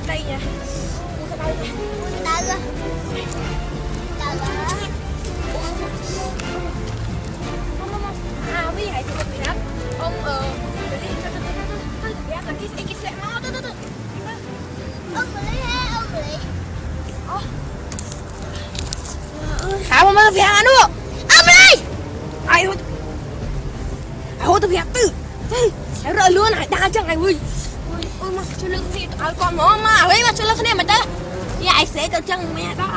đây nha. Mua cái đây nha. Đau rồi. Đau rồi. Không. À, bây giờ thì mình đã ông để đi thôi là cái xe nó Ông lấy ha, ông lấy. Sao mà việc ăn nữa? Ông lấy. Ai hô tôi việc tư. Rồi luôn này đa chẳng ai ơi. Ôi mà cho lưng thì còn nó mà ấy mà cho lưng cái này mà đó. Vậy sẽ cho chân mẹ đó.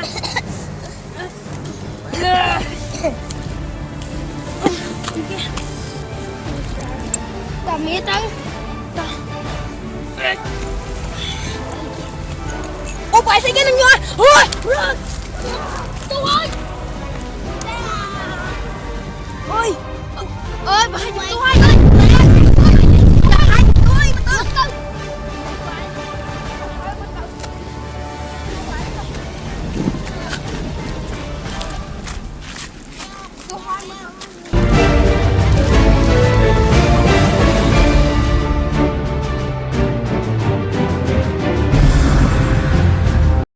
Tao mẹ tao. Ô phải sẽ cái nó nhoi. Ôi. Tôi ơi. Ôi. Ơi bà tôi ơi.